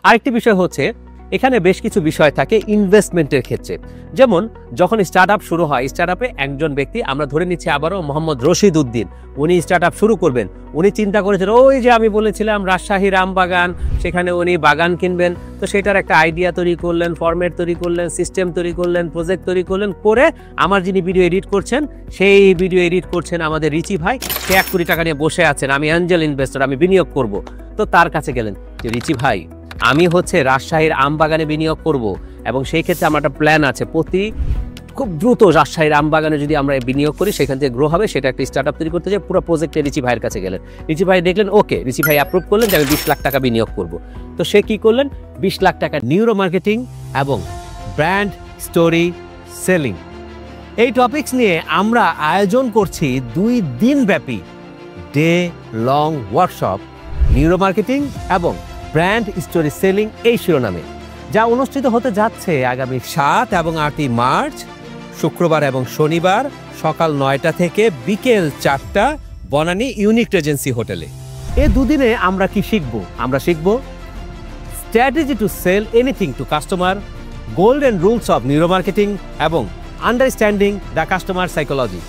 আরেকটি বিষয় হচ্ছে এখানে বেশ কিছু বিষয় থাকে ইনভেস্টমেন্টের ক্ষেত্রে। যেমন যখন স্টার্টআপ শুরু হয়, স্টার্টআপে একজন ব্যক্তি, আমরা ধরে নিচ্ছি আবারও মোহাম্মদ রশিদ উদ্দিন, উনি স্টার্টআপ শুরু করবেন। উনি চিন্তা করেছেন ওই যে আমি বলেছিলাম রাজশাহী আমবাগান, সেখানে উনি বাগান কিনবেন। তো সেটার একটা আইডিয়া তৈরি করলেন, ফরম্যাট তৈরি করলেন, সিস্টেম তৈরি করলেন, প্রজেক্ট তৈরি করলেন, করে আমার যিনি ভিডিও এডিট করছেন, সেই ভিডিও এডিট করছেন আমাদের রিচি ভাই। সে 1 কোটি টাকা নিয়ে বসে আছেন, আমি অ্যাঞ্জেল ইনভেস্টর, আমি বিনিয়োগ করব। তো তার কাছে গেলেন যে রিচি ভাই, আমি রাজশাহীর আমবাগানে বিনিয়োগ করব এবং সেই ক্ষেত্রে আমার একটা প্ল্যান আছে, খুব দ্রুত রাজশাহীর আমবাগানে যদি আমরা বিনিয়োগ করি সেখান থেকে গ্রো হবে, সেটা একটা স্টার্টআপ তৈরি করতে চাই। পুরো প্রজেক্টে রিচি ভাইয়ের কাছে গেলেন, রিচি ভাই দেখলেন ওকে, রিচি ভাই অ্যাপ্রুভ করলেন যে আমি 20 লাখ টাকা বিনিয়োগ করব। তো সে কি করলেন, 20 লাখ টাকা নিউরো মার্কেটিং এবং ব্র্যান্ড স্টোরি সেলিং, এই টপিকস নিয়ে আমরা আয়োজন করছি 2 দিন ব্যাপী day long workshop, neuro marketing এবং ব্র্যান্ড স্টোরি সেলিং এই শিরোনামে, যা অনুষ্ঠিত হতে যাচ্ছে আগামী 7 এবং 8 মার্চ, শুক্রবার এবং শনিবার সকাল 9টা থেকে বিকেল 4টা, বনানী ইউনিক রেজেন্সি হোটেলে। এই দুদিনে আমরা কি শিখব? আমরা শিখব strategy to sell anything to customer, golden rules of neuro marketing এবং আন্ডারস্ট্যান্ডিং দ্য কাস্টমার সাইকোলজি।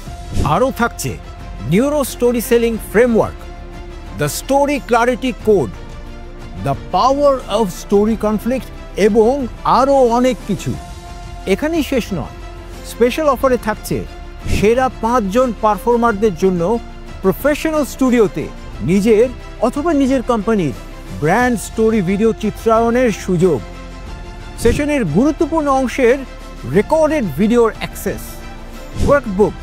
আরও থাকছে neuro story selling framework, the story clarity code, the power of story conflict এবং আরও অনেক কিছু। এখানেই শেষ নয়, স্পেশাল অফারে থাকছে সেরা 5 জন পারফর্মারদের জন্য প্রফেশনাল স্টুডিওতে নিজের অথবা নিজের কোম্পানির ব্র্যান্ড স্টোরি ভিডিও চিত্রায়নের সুযোগ, সেশনের গুরুত্বপূর্ণ অংশের রেকর্ডেড ভিডিওর অ্যাক্সেস, ওয়ার্কবুক,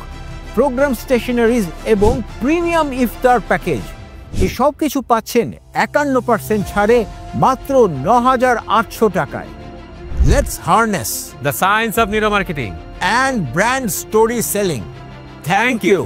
প্রোগ্রাম স্টেশনারিজ এবং প্রিমিয়াম ইফতার প্যাকেজ। এই সব কিছু পাচ্ছেন 51% ছাড়ে মাত্র 9,800 টাকায়। Let's harness The science of neuro marketing and brand story selling. Thank you.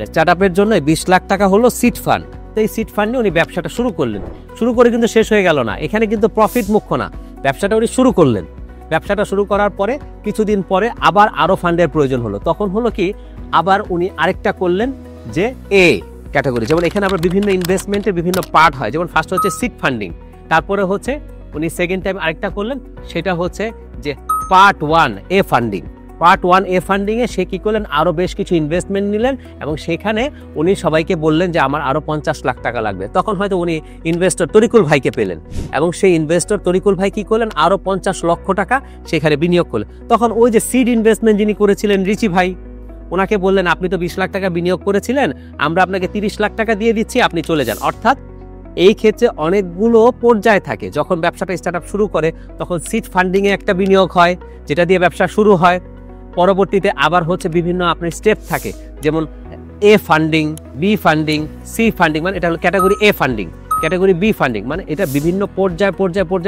স্টার্টআপের জন্য 20 লাখ টাকা হলো সিড ফান্ড। তো এই সিড ফান্ড নিয়ে উনি ব্যবসাটা শুরু করলেন। শুরু করে কিন্তু শেষ হয়ে গেল না, এখানে কিন্তু প্রফিট মুখ্য না, ব্যবসাটা উনি শুরু করলেন। ব্যবসাটা শুরু করার পরে কিছুদিন পরে আবার আরো ফান্ডের প্রয়োজন হলো। তখন হলো কি, আবার উনি আরেকটা করলেন যে এ ক্যাটাগরি। যেমন এখানে আবার বিভিন্ন ইনভেস্টমেন্টের বিভিন্ন পার্ট হয়, যেমন ফার্স্ট হচ্ছে সিড ফান্ডিং, তারপরে হচ্ছে উনি সেকেন্ড টাইম আরেকটা করলেন, সেটা হচ্ছে যে পার্ট 1 এ ফান্ডিং। পার্ট 1 এ ফান্ডিংয়ে সে কী করলেন, আরও বেশ কিছু ইনভেস্টমেন্ট নিলেন এবং সেখানে উনি সবাইকে বললেন যে আমার আরও 50 লাখ টাকা লাগবে। তখন হয়তো উনি ইনভেস্টর তরিকুল ভাইকে পেলেন এবং সেই ইনভেস্টর তরিকুল ভাই কী করলেন, আরও 50 লক্ষ টাকা সেখানে বিনিয়োগ করলেন। তখন ওই যে সিড ইনভেস্টমেন্ট যিনি করেছিলেন রিচি ভাই, ওনাকে বললেন আপনি তো 20 লাখ টাকা বিনিয়োগ করেছিলেন, আমরা আপনাকে 30 লাখ টাকা দিয়ে দিচ্ছি, আপনি চলে যান। অর্থাৎ এই ক্ষেত্রে অনেকগুলো পর্যায় থাকে। যখন ব্যবসাটা স্টার্টআপ শুরু করে তখন সিড ফান্ডিংয়ে একটা বিনিয়োগ হয়, যেটা দিয়ে ব্যবসা শুরু হয়। পরবর্তীতে আবার হচ্ছে বিভিন্ন আপনার স্টেপ থাকে, যেমন A funding, B funding, C funding, মানে এটা হলো category A funding, category B funding, মানে এটা বিভিন্ন পর্যায়ে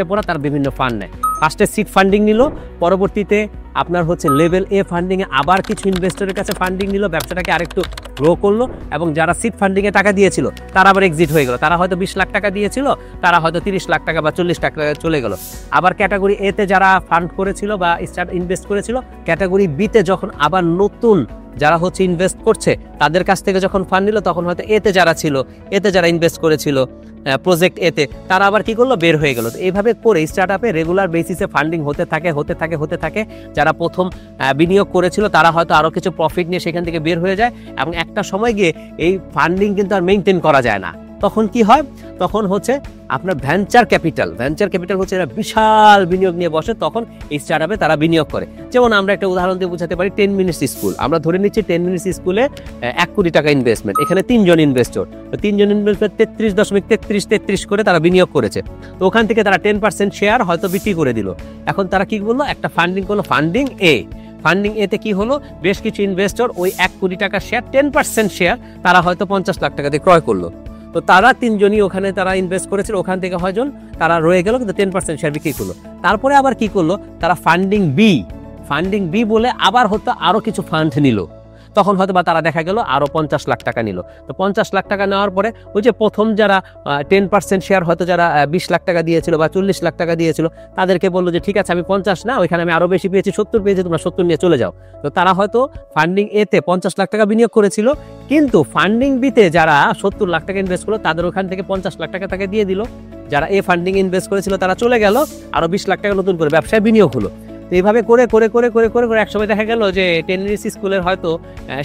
পড়া তার বিভিন্ন ফান্ড নেয়। ফার্স্টে সিড ফান্ডিং নিল, পরবর্তীতে আপনার হচ্ছে লেভেল এ ফান্ডিংয়ে আবার কিছু ইনভেস্টরের কাছে ফান্ডিং নিল, ব্যবসাটাকে আরেকটু গ্রো করলো এবং যারা সিড ফান্ডিংয়ে টাকা দিয়েছিল তারা আবার এক্সিট হয়ে গেল। তারা হয়তো 20 লাখ টাকা দিয়েছিল, তারা হয়তো 30 লাখ টাকা বা 40 লাখ টাকা চলে গেল। আবার ক্যাটাগরি এতে যারা ফান্ড করেছিল বা ইনভেস্ট করেছিল, ক্যাটাগরি বিতে যখন আবার নতুন যারা হচ্ছে ইনভেস্ট করছে তাদের কাছ থেকে যখন ফান্ড নিল, তখন হয়তো এতে যারা ইনভেস্ট করেছিল প্রজেক্ট এতে, তারা আবার কি করলো, বের হয়ে গেল। তো এইভাবে করে স্টার্টআপে রেগুলার বেসিসে ফান্ডিং হতে থাকে। যারা প্রথম বিনিয়োগ করেছিল তারা হয়তো আরো কিছু প্রফিট নিয়ে সেখান থেকে বের হয়ে যায় এবং একটা সময় গিয়ে এই ফান্ডিং কিন্তু আর মেইনটেইন করা যায় না। তখন কি হয়, তখন হচ্ছে আপনার ভেঞ্চার ক্যাপিটাল হচ্ছে এরা বিশাল বিনিয়োগ নিয়ে বসে, তখন এই স্টার্টআপে তারা বিনিয়োগ করে। যেমন আমরা একটা উদাহরণ দিয়ে বোঝাতে পারি, 10 মিনিটস স্কুল। আমরা ধরে নিচ্ছি 10 মিনিটস স্কুলে 1 কোটি টাকা ইনভেস্টমেন্ট, এখানে 3 জন ইনভেস্টর, 3 জন ইনভেস্টর 33.33 করে তারা বিনিয়োগ করেছে। তো ওখান থেকে তারা 10% শেয়ার হয়তো বিক্রি করে দিল। এখন তারা কি বললো, একটা ফান্ডিং করলো, ফান্ডিং এতে কি হলো, বেশ কিছু ইনভেস্টর ওই 1 কোটি টাকা শেয়ার 10% শেয়ার তারা হয়তো 50 লাখ টাকা দিয়ে ক্রয় করলো। তো তারা 3 জনই ওখানে তারা ইনভেস্ট করেছিল, ওখান থেকে হয়জন তারা রয়ে গেল, কিন্তু 10% শেয়ার বিক্রি করলো। তারপরে আবার কি করলো, তারা ফান্ডিং বি বলে আবার হয়তো আরো কিছু ফান্ড নিল। তখন হয়তো বা তারা দেখা গেল আরো 50 লাখ টাকা নিল। তো 50 লাখ টাকা নেওয়ার পরে ওই যে প্রথম যারা 10% শেয়ার হয়তো যারা 20 লাখ টাকা দিয়েছিল বা 40 লাখ টাকা দিয়েছিল, তাদেরকে বললো যে ঠিক আছে আমি 50 না, ওইখানে আমি আরো বেশি পেয়েছি, 70 পেয়েছি, তোমরা 70 নিয়ে চলে যাও। তো তারা হয়তো ফান্ডিং এতে 50 লাখ টাকা বিনিয়োগ করেছিল, কিন্তু ফান্ডিং বিতে যারা 70 লাখ টাকা ইনভেস্ট করলো তাদের ওখান থেকে 50 লাখ টাকা তাকে দিয়ে দিল। যারা এ ফান্ডিং ইনভেস্ট করেছিল তারা চলে গেল, আরো 20 লাখ টাকা নতুন করে ব্যবসায় বিনিয়োগ হলো। তো এইভাবে করে করে করে করে করে করে একসময় দেখা গেল যে টেনেরিস স্কুলের হয়তো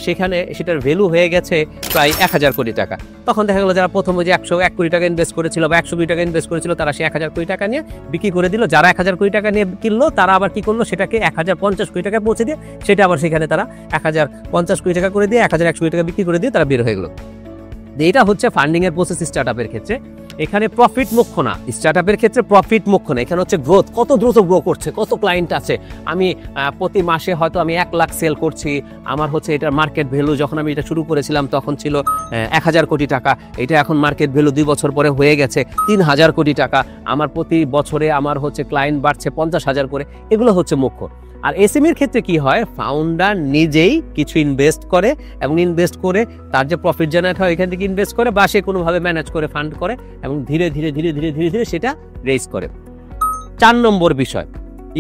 সেখানে সেটার ভ্যালু হয়ে গেছে প্রায় 1000 কোটি টাকা। তখন দেখা গেল যারা প্রথমে যে 101 কোটি টাকা ইনভেস্ট করেছিল বা 100 কোটি টাকা ইনভেস্ট করেছিল, তারা সে 1000 কোটি টাকা নিয়ে বিক্রি করে দিল। যারা 1000 কোটি টাকা নিয়ে কিনলো তারা আবার কি করলো, সেটাকে 1050 কোটি টাকা পৌঁছে দিয়ে সেটা আবার সেখানে তারা 1050 কোটি টাকা করে দিয়ে 1100 কোটি টাকা বিক্রি করে দিয়ে তারা বের হয়ে গেল। এটা হচ্ছে ফান্ডিং এর প্রসেস স্টার্টআপের ক্ষেত্রে। এখানে প্রফিট মুখ্য না, স্টার্টআপের ক্ষেত্রে প্রফিট মুখ্য না, এখানে হচ্ছে গ্রোথ, কত দ্রুত গ্রো করছে, কত ক্লায়েন্ট আছে, আমি প্রতি মাসে হয়তো আমি 1 লাখ সেল করছি, আমার হচ্ছে এটার মার্কেট ভ্যালু যখন আমি এটা শুরু করেছিলাম তখন ছিল 1000 কোটি টাকা, এটা এখন মার্কেট ভ্যালু 2 বছর পরে হয়ে গেছে 3000 কোটি টাকা, আমার প্রতি বছরে আমার হচ্ছে ক্লায়েন্ট বাড়ছে 50,000 করে, এগুলো হচ্ছে মুখ্য। আর এসএমইর ক্ষেত্রে কি হয়, ফাউন্ডার নিজেই কিছু ইনভেস্ট করে এবং ইনভেস্ট করে তার যে প্রফিট জেনারেট হয় এখান থেকে ইনভেস্ট করে বা সে কোনোভাবে ম্যানেজ করে ফান্ড করে এবং ধীরে ধীরে ধীরে ধীরে ধীরে ধীরে সেটা রেজ করে। 4 নম্বর বিষয়,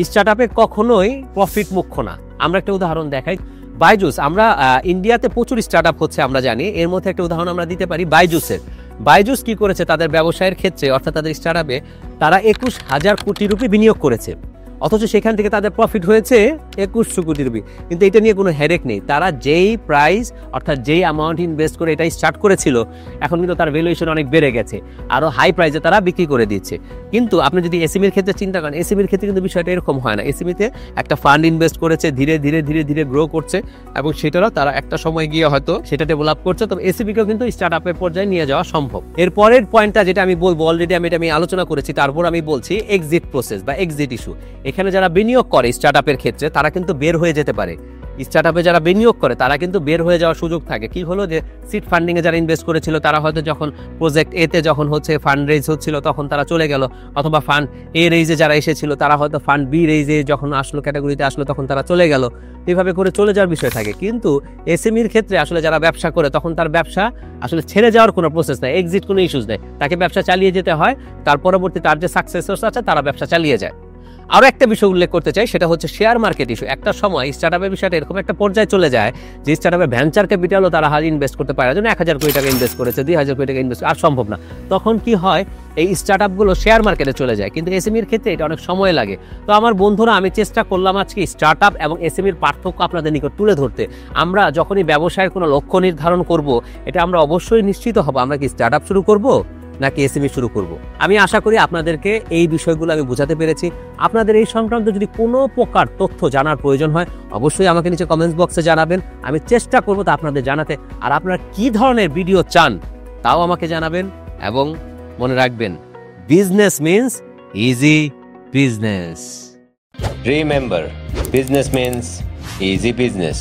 স্টার্টআপে কখনোই প্রফিট মুখ্য না। আমরা একটা উদাহরণ দেখাই, বাইজুস। আমরা ইন্ডিয়াতে প্রচুর স্টার্টআপ হচ্ছে আমরা জানি, এর মধ্যে একটা উদাহরণ আমরা দিতে পারি বাইজুসের। বাইজুস কি করেছে, তাদের ব্যবসায়ের ক্ষেত্রে অর্থাৎ তাদের স্টার্টআপে তারা 21,000 কোটি রুপি বিনিয়োগ করেছে, অথচ সেখান থেকে তাদের প্রফিট হয়েছে 2100 কোটি রুপি। কিন্তু এটা নিয়ে কোনো হেডেক নেই, তারা যেই প্রাইস অর্থাৎ যেই অ্যামাউন্ট ইনভেস্ট করে এটাই স্টার্ট করেছিল, এখন কিন্তু তার ভ্যালুয়েশন অনেক বেড়ে গেছে, আরো হাই প্রাইসে তারা বিক্রি করে দিচ্ছে। কিন্তু আপনি যদি এসএমইর ক্ষেত্রে চিন্তা করেন, এসএমইর ক্ষেত্রে কিন্তু বিষয়টা এরকম হয় না। এসএমইতে একটা ফান্ড ইনভেস্ট করেছে, ধীরে ধীরে ধীরে ধীরে গ্রো করছে এবং সেটারও তারা একটা সময় গিয়ে হয়তো সেটা ডেভেলপ করছে। তবে এসএমইকেও কিন্তু স্টার্টআপের পর্যায়ে নিয়ে যাওয়া সম্ভব। এর পরের পয়েন্টটা যেটা আমি বলবো, অলরেডি আমি আলোচনা করেছি, তারপর আমি বলছি এক্সিট প্রসেস বা এক্সিট ইস্যু। এখানে যারা বিনিয়োগ করে স্টার্টআপের ক্ষেত্রে তারা কিন্তু বের হয়ে যেতে পারে। স্টার্টআপে যারা বিনিয়োগ করে তারা কিন্তু বের হয়ে যাওয়ার সুযোগ থাকে। কি হলো যে সিড ফান্ডিং এ যারা ইনভেস্ট করেছিল তারা হয়তো যখন প্রজেক্ট এতে যখন হচ্ছে ফান্ড রেজ হচ্ছিল তখন তারা চলে গেল, অথবা ফান্ড এ রেজে যারা এসেছিল তারা হয়তো ফান্ড বি রেজে যখন আসলো, ক্যাটাগরিতে আসলো, তখন তারা চলে গেল। এইভাবে করে চলে যাওয়ার বিষয় থাকে। কিন্তু এসএমইর ক্ষেত্রে আসলে যারা ব্যবসা করে তখন তার ব্যবসা আসলে ছেড়ে যাওয়ার কোনো প্রসেস নেই, এক্সিট কোনো ইস্যুস নেই, তাকে ব্যবসা চালিয়ে যেতে হয়, তার পরবর্তী তার যে সাকসেসর্স আছে তারা ব্যবসা চালিয়ে যায়। আরো একটা বিষয় উল্লেখ করতে চাই, সেটা হচ্ছে শেয়ার মার্কেট ইস্যু। একটা সময় স্টার্টআপের বিষয়টা এরকম একটা পর্যায়ে চলে যায় যে স্টার্টআপে ভেঞ্চার ক্যাপিটালও তারা হার ইনভেস্ট করতে পারে, যেন 1000 কোটি টাকা ইনভেস্ট করেছে, 2000 কোটি টাকা ইনভেস্ট আর সম্ভব না। তখন কি হয়, এই স্টার্টআপগুলো শেয়ার মার্কেটে চলে যায়। কিন্তু এসএমইর ক্ষেত্রে এটা অনেক সময় লাগে। তো আমার বন্ধুরা, আমি চেষ্টা করলাম আজকে স্টার্টআপ এবং এসএমইর পার্থক্য আপনাদের নিকট তুলে ধরতে। আমরা যখনই ব্যবসায়ের কোনো লক্ষ্য নির্ধারণ করব, এটা আমরা অবশ্যই নিশ্চিত হব আমরা কি স্টার্টআপ শুরু করব নাকি এসএমই শুরু করব। আমি আশা করি আপনাদেরকে এই বিষয়গুলো আমি বোঝাতে পেরেছি। আপনাদের এই সংক্রান্ত যদি কোনো প্রকার তথ্য জানার প্রয়োজন হয় অবশ্যই আমাকে নিচে কমেন্টস বক্সে জানাবেন, আমি চেষ্টা করব তা আপনাদের জানাতে। আর আপনারা কি ধরনের ভিডিও চান তাও আমাকে জানাবেন। এবং মনে রাখবেন, business means easy business. Remember, business means easy business.